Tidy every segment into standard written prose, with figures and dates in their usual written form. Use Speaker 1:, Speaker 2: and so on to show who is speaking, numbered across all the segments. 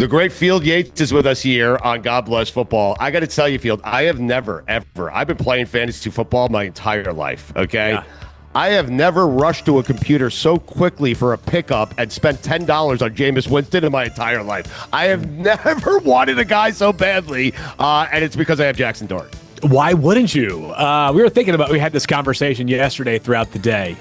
Speaker 1: The great Field Yates is with us here on God Bless Football. I got to tell you, Field, I have never, ever, I've been playing fantasy football my entire life, okay? Yeah. I have never rushed to a computer so quickly for a pickup and spent $10 on Jameis Winston in my entire life. I have never wanted a guy so badly, and it's because I have Jackson Dart.
Speaker 2: Why wouldn't you? We had this conversation yesterday throughout the day.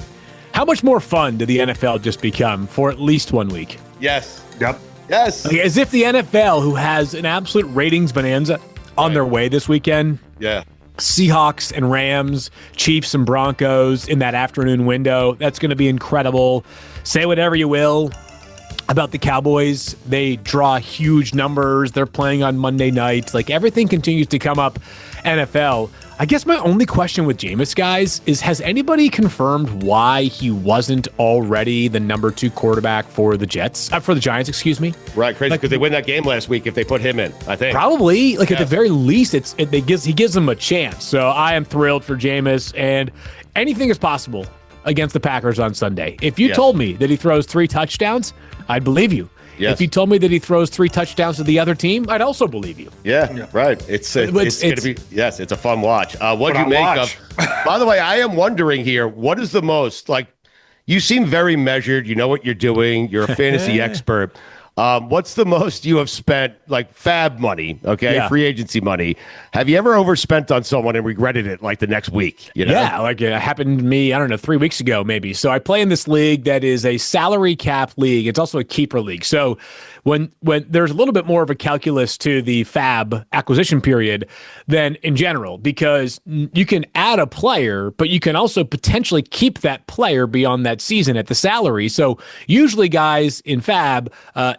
Speaker 2: How much more fun did the NFL just become for at least 1 week?
Speaker 1: Yes.
Speaker 3: Yep.
Speaker 1: Yes.
Speaker 2: Like, as if the NFL, who has an absolute ratings bonanza on their way this weekend.
Speaker 1: Yeah.
Speaker 2: Seahawks and Rams, Chiefs and Broncos in that afternoon window. That's going to be incredible. Say whatever you will about the Cowboys. They draw huge numbers. They're playing on Monday night. Like, everything continues to come up NFL. I guess my only question with Jameis, guys, is has anybody confirmed why he wasn't already the number 2 quarterback for the Giants, excuse me?
Speaker 1: Right, crazy, because they win that game last week if they put him in, I think.
Speaker 2: Probably. At the very least, he gives them a chance. So I am thrilled for Jameis, and anything is possible against the Packers on Sunday. If you told me that he throws 3 touchdowns, I'd believe you. Yes. If you told me that he throws 3 touchdowns to the other team, I'd also believe you.
Speaker 1: Yeah. Right. It's going to be, it's a fun watch. What do you make of, by the way, I am wondering here, what is the most, you seem very measured. You know what you're doing. You're a fantasy expert. What's the most you have spent, fab money, free agency money? Have you ever overspent on someone and regretted it, the next week? You know?
Speaker 2: Yeah, it happened to me, 3 weeks ago maybe. So I play in this league that is a salary cap league. It's also a keeper league. So when there's a little bit more of a calculus to the fab acquisition period than in general, because you can add a player, but you can also potentially keep that player beyond that season at the salary. So usually, guys, in fab,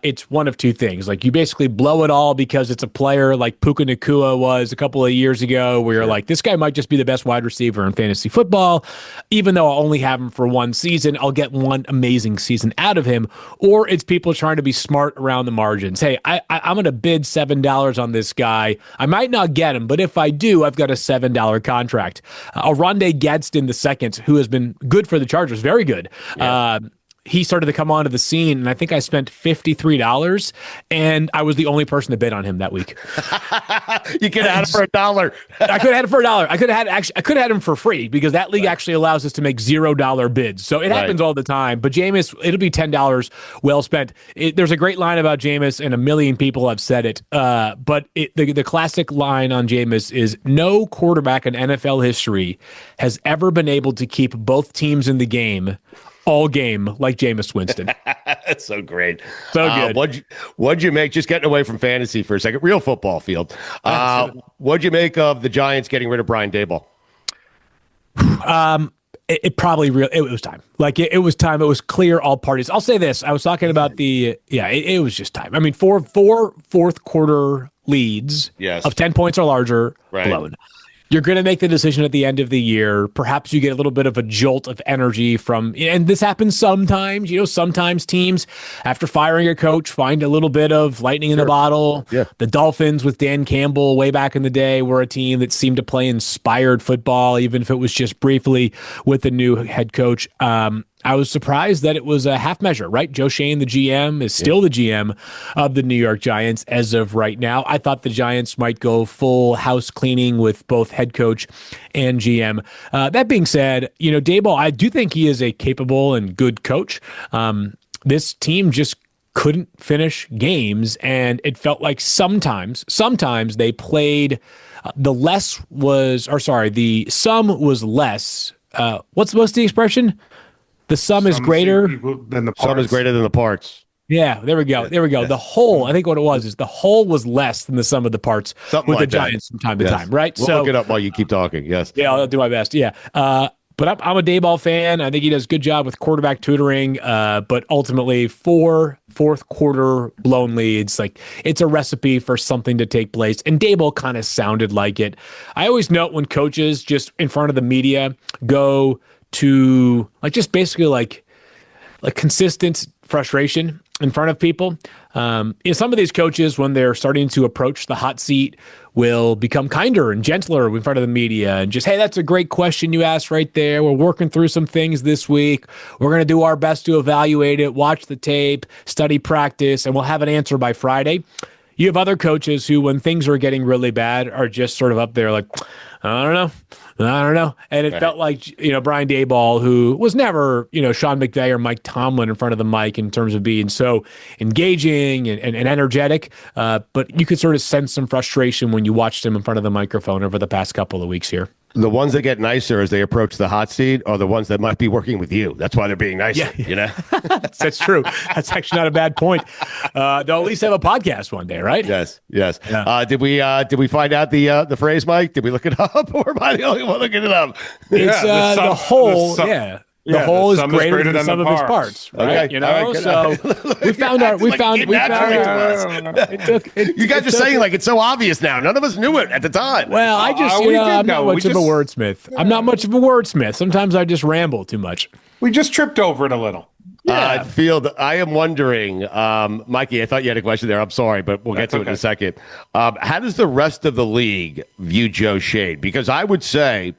Speaker 2: it's one of 2 things. You basically blow it all because it's a player like Puka Nacua was a couple of years ago, where you're like, this guy might just be the best wide receiver in fantasy football. Even though I'll only have him for 1 season, I'll get 1 amazing season out of him. Or it's people trying to be smart around the margins. Hey, I'm going to bid $7 on this guy. I might not get him, but if I do, I've got a $7 contract. Rondé Gadsden II, who has been good for the Chargers, very good. Yeah. He started to come onto the scene, and I think I spent $53, and I was the only person to bid on him that week.
Speaker 1: You could have had him for $1.
Speaker 2: I could have had him for $1. I could have had him for free, because that league actually allows us to make $0 bids. So it happens all the time. But Jameis, it'll be $10 well spent. There's a great line about Jameis, and a million people have said it. But the classic line on Jameis is, no quarterback in NFL history has ever been able to keep both teams in the game all game like Jameis Winston.
Speaker 1: That's so great.
Speaker 2: So good.
Speaker 1: What'd you make, just getting away from fantasy for a second, real football Field? What'd you make of the Giants getting rid of Brian Daboll?
Speaker 2: It was time. It was time. It was clear, all parties. I'll say this. I was talking about it was just time. I mean, four fourth quarter leads of 10 points or larger blown. You're going to make the decision at the end of the year. Perhaps you get a little bit of a jolt of energy and this happens sometimes. Sometimes teams, after firing a coach, find a little bit of lightning in the bottle. Yeah. The Dolphins with Dan Campbell way back in the day were a team that seemed to play inspired football, even if it was just briefly with the new head coach. I was surprised that it was a half measure, right? Joe Schoen, the GM, is still the GM of the New York Giants as of right now. I thought the Giants might go full house cleaning with both head coach and GM. That being said, Daboll, I do think he is a capable and good coach. This team just couldn't finish games, and it felt like sometimes they played the sum was less. What's the expression? The sum is greater
Speaker 3: than the parts.
Speaker 1: Sum is greater than the parts.
Speaker 2: Yeah, there we go. The whole, I think what it was is the whole was less than the sum of the parts with the Giants from time to time, right?
Speaker 1: We'll look it up while you keep talking, yes.
Speaker 2: Yeah, I'll do my best, yeah. But I'm a Daboll fan. I think he does a good job with quarterback tutoring, but ultimately 4 fourth quarter blown leads, it's a recipe for something to take place. And Daboll kind of sounded like it. I always note when coaches just in front of the media go to just basically consistent frustration. in front of people. Some of these coaches, when they're starting to approach the hot seat, will become kinder and gentler in front of the media and just, hey, that's a great question you asked right there. We're working through some things this week. We're going to do our best to evaluate it, watch the tape, study practice, and we'll have an answer by Friday. You have other coaches who, when things are getting really bad, are just sort of up there like, I don't know. And it felt like, Brian Daboll, who was never, Sean McVay or Mike Tomlin in front of the mic in terms of being so engaging and energetic. But you could sort of sense some frustration when you watched him in front of the microphone over the past couple of weeks here.
Speaker 1: The ones that get nicer as they approach the hot seat are the ones that might be working with you. That's why they're being nicer,
Speaker 2: That's true. That's actually not a bad point. They'll at least have a podcast one day, right?
Speaker 1: Yes. Yeah. Did we find out the phrase, Mike? Did we look it up, or am I the only one looking it up?
Speaker 2: It's the whole. The whole is greater than the sum of its parts, right?
Speaker 1: Okay.
Speaker 2: So we found out. You
Speaker 1: guys are saying like it's so obvious now. None of us knew it at the time.
Speaker 2: Well, I'm not much of a wordsmith. I'm not much of a wordsmith. Sometimes I just ramble too much.
Speaker 3: We just tripped over it a little.
Speaker 1: Yeah. Field, I am wondering, Mikey, I thought you had a question there. I'm sorry, but we'll get to it in a second. How does the rest of the league view Joe Schoen? Because I would say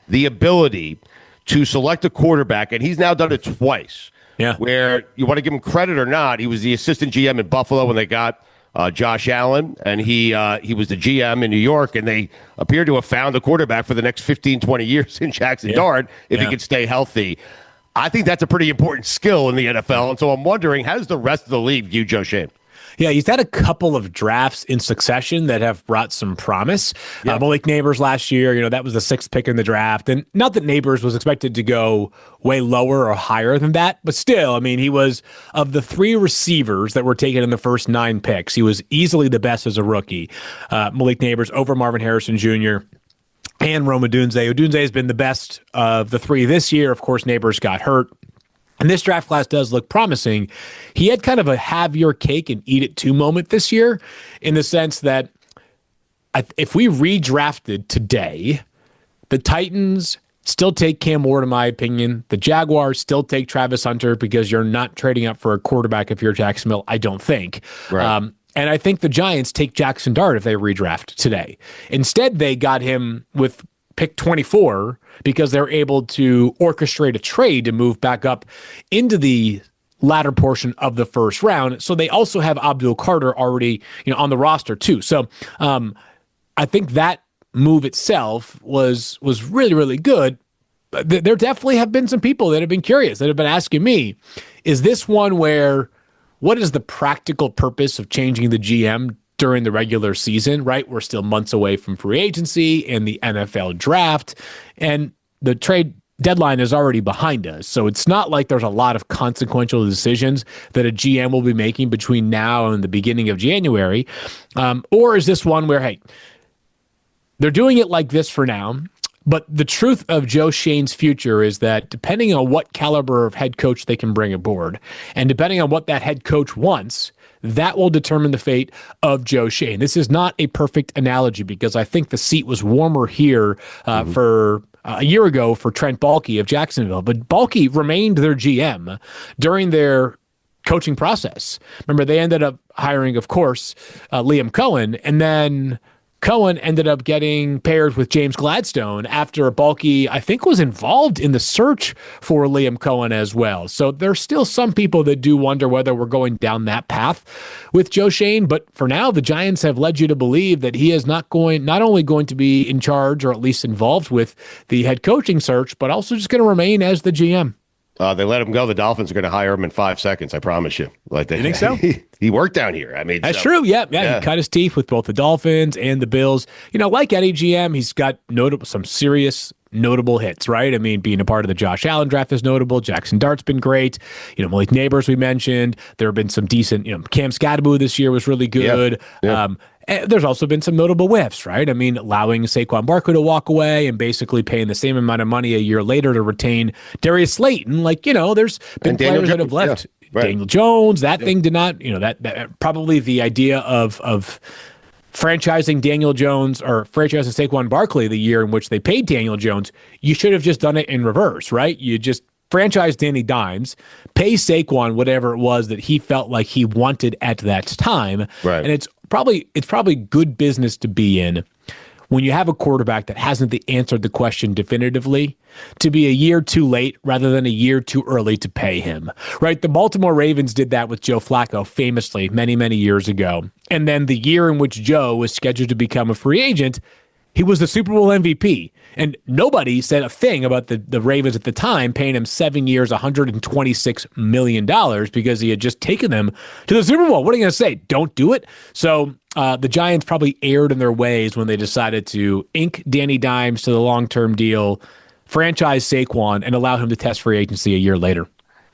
Speaker 1: the ability to select a quarterback, and he's now done it twice.
Speaker 2: Yeah.
Speaker 1: Where you want to give him credit or not, he was the assistant GM in Buffalo when they got Josh Allen, and he was the GM in New York, and they appear to have found a quarterback for the next 15, 20 years in Jackson Dart if he could stay healthy. I think that's a pretty important skill in the NFL, and so I'm wondering, how does the rest of the league view Joe Schoen?
Speaker 2: Yeah, he's had a couple of drafts in succession that have brought some promise. Malik Neighbors last year, that was the 6th pick in the draft. And not that Neighbors was expected to go way lower or higher than that, but still, I mean, he was, of the 3 receivers that were taken in the first 9 picks, he was easily the best as a rookie. Malik Neighbors over Marvin Harrison Jr., and Rome Odunze. Odunze has been the best of the 3 this year. Of course, Neighbors got hurt. And this draft class does look promising. He had kind of a have your cake and eat it too moment this year, in the sense that if we redrafted today, the Titans still take Cam Ward, in my opinion. The Jaguars still take Travis Hunter, because you're not trading up for a quarterback if you're Jacksonville, I don't think.
Speaker 1: Right.
Speaker 2: And I think the Giants take Jackson Dart if they redraft today. Instead, they got him with pick 24 because they're able to orchestrate a trade to move back up into the latter portion of the first round. So they also have Abdul Carter already, on the roster too. So I think that move itself was really, really good. There definitely have been some people that have been curious, that have been asking me, is this one where, what is the practical purpose of changing the GM during the regular season, right? We're still months away from free agency and the NFL draft, and the trade deadline is already behind us. So it's not like there's a lot of consequential decisions that a GM will be making between now and the beginning of January. Or is this one where, hey, they're doing it like this for now, but the truth of Joe Schoen's future is that depending on what caliber of head coach they can bring aboard, and depending on what that head coach wants, that will determine the fate of Joe Schoen. This is not a perfect analogy, because I think the seat was warmer here for a year ago for Trent Baalke of Jacksonville. But Baalke remained their GM during their coaching process. Remember, they ended up hiring, of course, Liam Cohen, and then Cohen ended up getting paired with James Gladstone after Baalke, I think, was involved in the search for Liam Cohen as well. So there's still some people that do wonder whether we're going down that path with Joe Schoen. But for now, the Giants have led you to believe that he is not only going to be in charge, or at least involved with the head coaching search, but also just going to remain as the GM.
Speaker 1: They let him go. The Dolphins are going to hire him in 5 seconds. I promise you.
Speaker 2: You think so?
Speaker 1: He worked down here. I mean,
Speaker 2: that's true. Yeah. He cut his teeth with both the Dolphins and the Bills. Like any GM, he's got some serious notable hits, right? I mean, being a part of the Josh Allen draft is notable. Jackson Dart's been great. Malik Neighbors we mentioned. There have been some decent. Cam Scadaboo this year was really good. Yeah. There's also been some notable whiffs, right? I mean, allowing Saquon Barkley to walk away and basically paying the same amount of money a year later to retain Darius Slayton. There's been players that have left. Yeah, right. Daniel Jones, that thing did not, that probably the idea of franchising Daniel Jones or franchising Saquon Barkley the year in which they paid Daniel Jones, you should have just done it in reverse, right? You just franchise Danny Dimes, pay Saquon whatever it was that he felt like he wanted at that time.
Speaker 1: Right.
Speaker 2: And it's probably good business to be in when you have a quarterback that hasn't answered the question definitively, to be a year too late rather than a year too early to pay him, right? The Baltimore Ravens did that with Joe Flacco famously many, many years ago. And then the year in which Joe was scheduled to become a free agent, he was the Super Bowl MVP. And nobody said a thing about the Ravens at the time paying him 7 years, $126 million because he had just taken them to the Super Bowl. What are you going to say? Don't do it? So the Giants probably erred in their ways when they decided to ink Danny Dimes to the long-term deal, franchise Saquon, and allow him to test free agency a year later.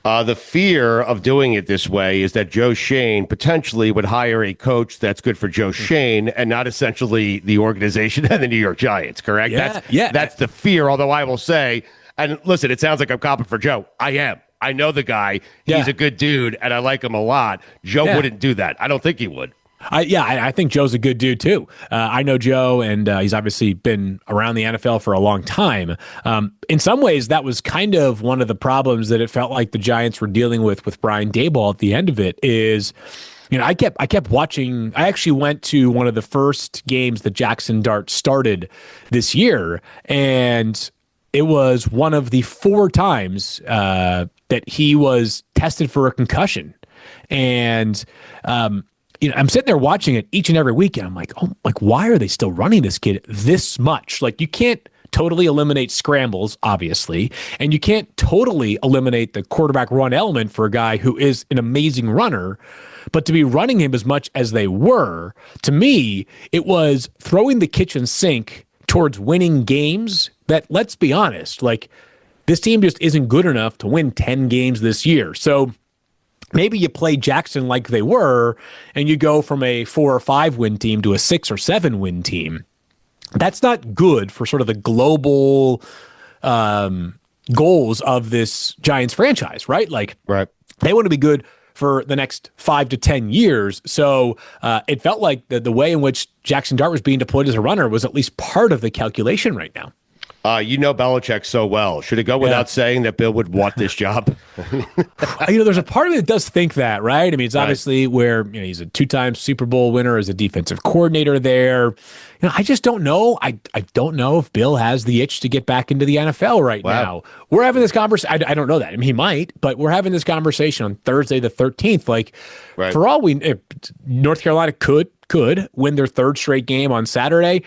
Speaker 1: The fear of doing it this way is that Joe Schoen potentially would hire a coach that's good for Joe Schoen and not essentially the organization and the New York Giants, correct? That's the fear, although I will say, and listen, it sounds like I'm copping for Joe. I am. I know the guy. He's a good dude, and I like him a lot. Joe wouldn't do that. I don't think he would.
Speaker 2: I think Joe's a good dude, too. I know Joe, and he's obviously been around the NFL for a long time. In some ways, that was kind of one of the problems that it felt like the Giants were dealing with Brian Daboll at the end of it is, I kept watching. I actually went to one of the first games that Jackson Dart started this year, and it was one of the 4 times that he was tested for a concussion. And I'm sitting there watching it each and every weekend. I'm like, why are they still running this kid this much? Like, you can't totally eliminate scrambles, obviously, and you can't totally eliminate the quarterback run element for a guy who is an amazing runner. But to be running him as much as they were, to me, it was throwing the kitchen sink towards winning games that, let's be honest, like, this team just isn't good enough to win 10 games this year. So maybe you play Jackson like they were, and you go from a 4 or 5 win team to a 6 or 7 win team. That's not good for sort of the global goals of this Giants franchise, right? Like, they want to be good for the next 5 to 10 years. So it felt like the way in which Jackson Dart was being deployed as a runner was at least part of the calculation right now.
Speaker 1: Belichick so well. Should it go without saying that Bill would want this job?
Speaker 2: There's a part of me that does think that, right? I mean, it's obviously where he's a 2-time Super Bowl winner as a defensive coordinator there. I just don't know. I don't know if Bill has the itch to get back into the NFL right now. We're having this conversation. I don't know that. I mean, he might, but we're having this conversation on Thursday the 13th. Like, for all we, North Carolina could win their 3rd straight game on Saturday.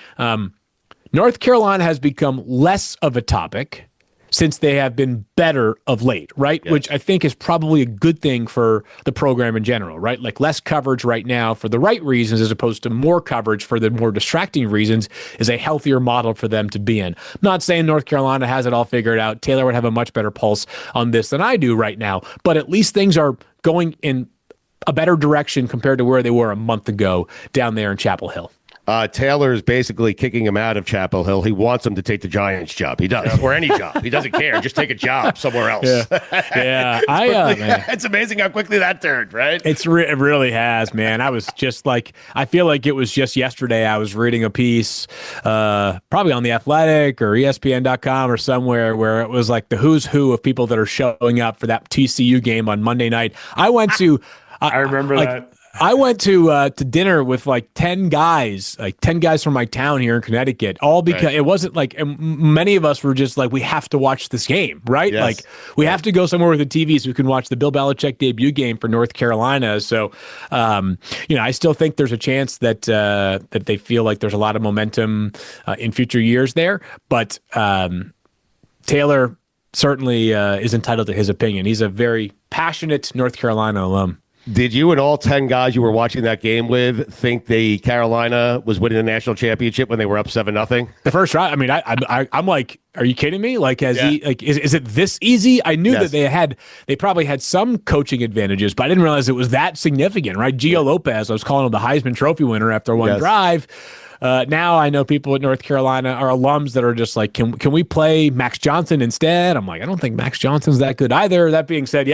Speaker 2: North Carolina has become less of a topic since they have been better of late, right? Yes. Which I think is probably a good thing for the program in general, right? Like, less coverage right now for the right reasons as opposed to more coverage for the more distracting reasons is a healthier model for them to be in. I'm not saying North Carolina has it all figured out. Taylor would have a much better pulse on this than I do right now, but at least things are going in a better direction compared to where they were a month ago down there in Chapel Hill.
Speaker 1: Taylor is basically kicking him out of Chapel Hill. He wants him to take the Giants job. He does, or any job. He doesn't care. Just take a job somewhere else. It's amazing how quickly that turned, right?
Speaker 2: It really has, man. I was just like, I feel like it was just yesterday I was reading a piece, probably on The Athletic or ESPN.com or somewhere, where it was like the who's who of people that are showing up for that TCU game on Monday night. I went to...
Speaker 3: I remember that.
Speaker 2: I went to dinner with like 10 guys from my town here in Connecticut, all because it wasn't like, many of us were just like, we have to watch this game, right? Yes. Like, we have to go somewhere with a TV so we can watch the Bill Belichick debut game for North Carolina. So, I still think there's a chance that they feel like there's a lot of momentum in future years there. But Taylor certainly is entitled to his opinion. He's a very passionate North Carolina alum.
Speaker 1: Did you and all 10 guys you were watching that game with think Carolina was winning the national championship when they were up 7-0?
Speaker 2: The first round. I mean, I'm like, are you kidding me? Like, is it this easy? I knew that they probably had some coaching advantages, but I didn't realize it was that significant, right? Gio Lopez, I was calling him the Heisman Trophy winner after one drive. Now I know people at North Carolina are alums that are just like, can we play Max Johnson instead? I'm like, I don't think Max Johnson's that good either. That being said,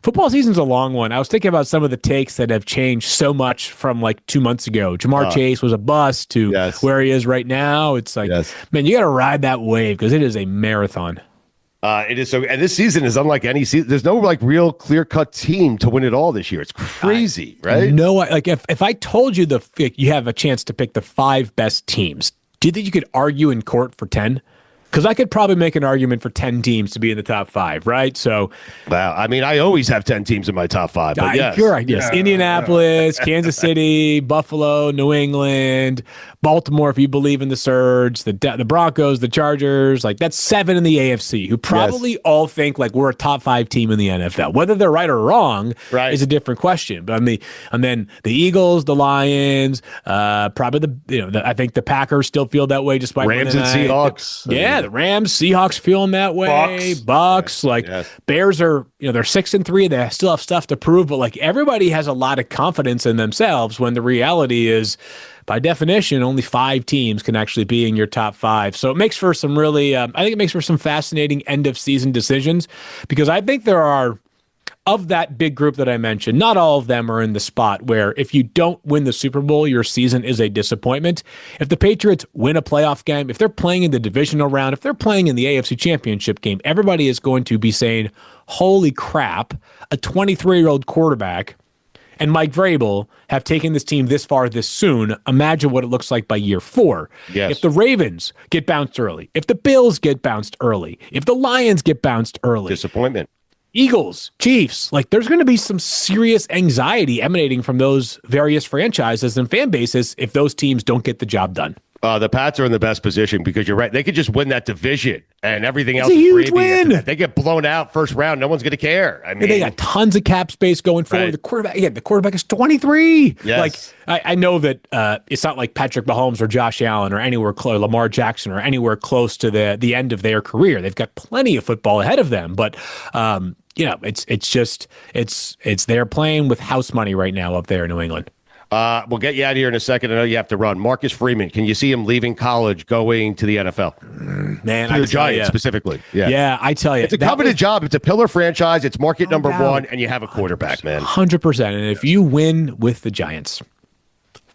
Speaker 2: football season's a long one. I was thinking about some of the takes that have changed so much from like 2 months ago. Jamar Chase was a bust to where he is right now. It's like, man, you got to ride that wave because it is a marathon.
Speaker 1: It is so, and this season is unlike any season. There's no like real clear-cut team to win it all this year. It's crazy, right?
Speaker 2: No, like if I told you you have a chance to pick the 5 best teams, do you think you could argue in court for 10? Because I could probably make an argument for 10 teams to be in the top 5, right? So,
Speaker 1: wow. I mean, I always have 10 teams in my top 5. But yes.
Speaker 2: You're right. Yes, Indianapolis, Kansas City, Buffalo, New England, Baltimore. If you believe in the Surge, the Broncos, the Chargers, like that's 7 in the AFC who probably all think like we're a top 5 team in the NFL. Whether they're right or wrong is a different question. But and then the Eagles, the Lions, probably I think the Packers still feel that way despite
Speaker 1: Rams and Seahawks.
Speaker 2: The Rams, Seahawks feeling that way. Bucks, Bears are, they're 6-3. They still have stuff to prove, but like everybody has a lot of confidence in themselves when the reality is, by definition, only 5 teams can actually be in your top 5. So it makes for some really, I think it makes for some fascinating end of season decisions because I think there are, of that big group that I mentioned, not all of them are in the spot where if you don't win the Super Bowl, your season is a disappointment. If the Patriots win a playoff game, if they're playing in the divisional round, if they're playing in the AFC Championship game, everybody is going to be saying, holy crap, a 23-year-old quarterback and Mike Vrabel have taken this team this far this soon. Imagine what it looks like by year 4.
Speaker 1: Yes.
Speaker 2: If the Ravens get bounced early, if the Bills get bounced early, if the Lions get bounced early.
Speaker 1: Disappointment.
Speaker 2: Eagles, Chiefs, like there's going to be some serious anxiety emanating from those various franchises and fan bases if those teams don't get the job done.
Speaker 1: The Pats are in the best position because you're right. They could just win that division and everything else.
Speaker 2: It's a huge win.
Speaker 1: They get blown out first round. No one's going to care. I mean,
Speaker 2: they got tons of cap space going forward. Right. The quarterback is 23.
Speaker 1: Yes.
Speaker 2: Like I know that it's not like Patrick Mahomes or Josh Allen or anywhere close, Lamar Jackson or anywhere close to the end of their career. They've got plenty of football ahead of them, but it's they're playing with house money right now up there in New England.
Speaker 1: We'll get you out of here in a second. I know you have to run. Marcus Freeman, can you see him leaving college, going to the NFL?
Speaker 2: Man,
Speaker 1: to the Giants specifically.
Speaker 2: Yeah, I tell you.
Speaker 1: It's a coveted job. It's a pillar franchise. It's market number 1, and you have a quarterback, man.
Speaker 2: 100%. And if you win with the Giants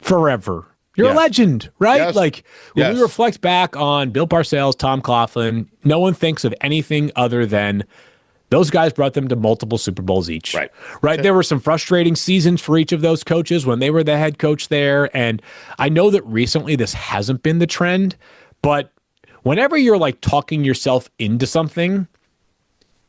Speaker 2: forever, you're a legend, right?
Speaker 1: Yes.
Speaker 2: Like, when we reflect back on Bill Parcells, Tom Coughlin, no one thinks of anything other than those guys brought them to multiple Super Bowls each. Right. There were some frustrating seasons for each of those coaches when they were the head coach there. And I know that recently this hasn't been the trend, but whenever you're like talking yourself into something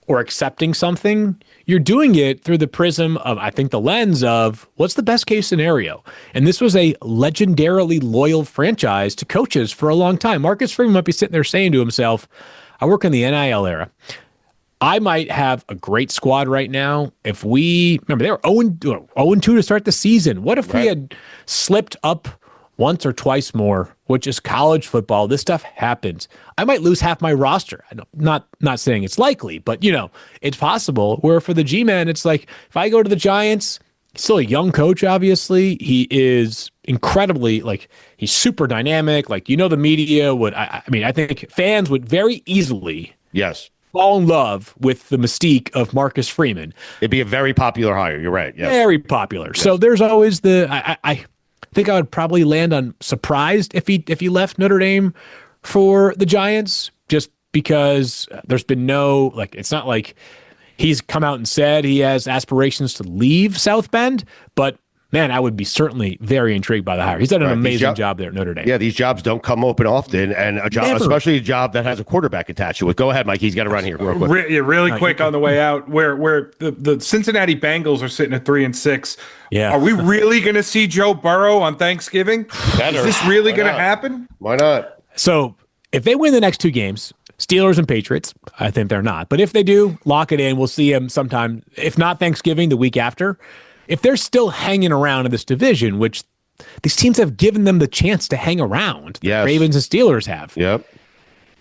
Speaker 2: or accepting something, you're doing it through the prism of, I think, the lens of what's the best case scenario. And this was a legendarily loyal franchise to coaches for a long time. Marcus Freeman might be sitting there saying to himself, I work in the NIL era. I might have a great squad right now. If remember, they were 0-2 to start the season. What if we had slipped up once or twice more, which is college football? This stuff happens. I might lose half my roster. Not saying it's likely, but it's possible. Where for the G-Man, it's like, if I go to the Giants, he's still a young coach, obviously. He is incredibly, he's super dynamic. The media would, I think fans would very easily fall in love with the mystique of Marcus Freeman.
Speaker 1: It'd be a very popular hire. You're right. Yes.
Speaker 2: Very popular. Yes. So there's always I think I would probably land on surprised if he left Notre Dame for the Giants, just because there's been no, it's not like he's come out and said he has aspirations to leave South Bend, but man, I would be certainly very intrigued by the hire. He's done an amazing job there at Notre Dame.
Speaker 1: Yeah, these jobs don't come open often, and a job, especially a job that has a quarterback attached to it. Go ahead, Mike. He's got to run here real quick.
Speaker 3: Really quick on the way out, where the Cincinnati Bengals are sitting at 3-6.
Speaker 2: Yeah,
Speaker 3: are we really going to see Joe Burrow on Thanksgiving? Is this really going to happen?
Speaker 1: Why not?
Speaker 2: So if they win the next 2 games, Steelers and Patriots, I think they're not. But if they do, lock it in. We'll see him sometime, if not Thanksgiving, the week after. If they're still hanging around in this division, which these teams have given them the chance to hang around, Ravens and Steelers have.
Speaker 1: Yep.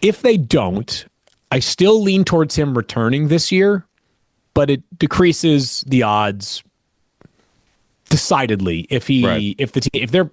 Speaker 2: If they don't, I still lean towards him returning this year, but it decreases the odds decidedly if they're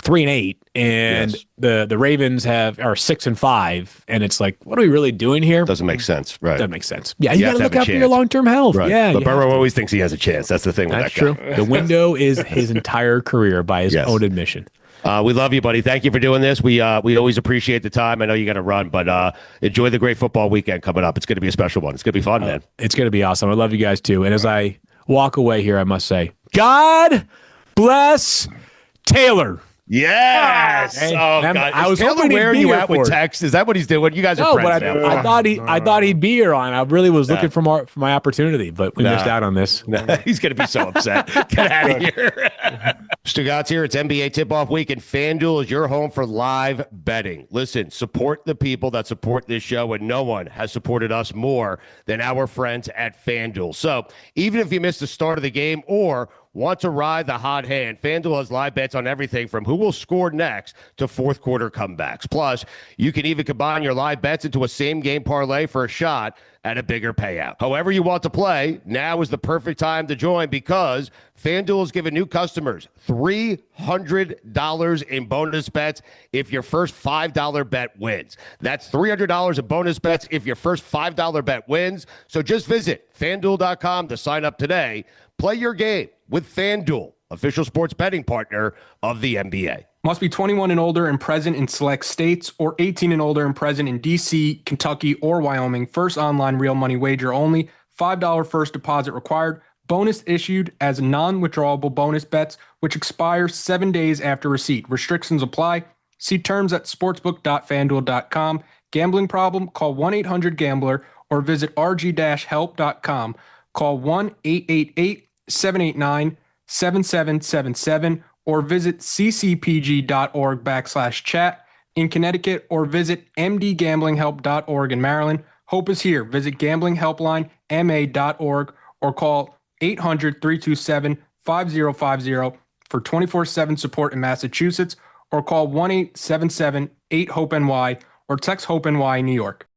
Speaker 2: 3-8 and the Ravens are 6-5, and it's like, what are we really doing here?
Speaker 1: Doesn't make sense, right?
Speaker 2: Doesn't make sense. Yeah, you got to look out for your long-term health.
Speaker 1: Right.
Speaker 2: Yeah,
Speaker 1: but Burrow always thinks he has a chance. That's the thing with that guy.
Speaker 2: That's true. The window is his entire career by his own admission.
Speaker 1: We love you, buddy. Thank you for doing this. We always appreciate the time. I know you got to run, but enjoy the great football weekend coming up. It's going to be a special one. It's going to be fun, man.
Speaker 2: It's going to be awesome. I love you guys too. And as I walk away here, I must say, God bless Taylor.
Speaker 1: Yes.
Speaker 2: Hey,
Speaker 1: oh God.
Speaker 2: I was
Speaker 1: Taylor
Speaker 2: hoping
Speaker 1: wearing you out with
Speaker 2: it.
Speaker 1: text. Is that what he's doing? You guys are friends
Speaker 2: but
Speaker 1: now.
Speaker 2: I thought he'd be here on. I really was looking for my opportunity, but we missed out on this.
Speaker 1: He's going to be so upset. Get out of here. Stugatz here. It's NBA tip-off week, and FanDuel is your home for live betting. Listen, support the people that support this show, and no one has supported us more than our friends at FanDuel. So even if you missed the start of the game or want to ride the hot hand, FanDuel has live bets on everything from who will score next to fourth quarter comebacks. Plus, you can even combine your live bets into a same-game parlay for a shot at a bigger payout. However you want to play, now is the perfect time to join because FanDuel has given new customers $300 in bonus bets if your first $5 bet wins. That's $300 in bonus bets if your first $5 bet wins. So just visit FanDuel.com to sign up today. Play your game with FanDuel, official sports betting partner of the NBA.
Speaker 4: Must be 21 and older and present in select states, or 18 and older and present in D.C., Kentucky, or Wyoming. First online real money wager only. $5 first deposit required. Bonus issued as non-withdrawable bonus bets, which expire 7 days after receipt. Restrictions apply. See terms at sportsbook.fanduel.com. Gambling problem? Call 1-800-GAMBLER or visit rg-help.com. Call 1-888-789-7777 or visit ccpg.org/chat in Connecticut or visit mdgamblinghelp.org in Maryland. Hope is here. Visit gamblinghelplinema.org or call 800-327-5050 for 24/7 support in Massachusetts, or call 1-877-8-HOPE-NY or text HOPE-NY in New York.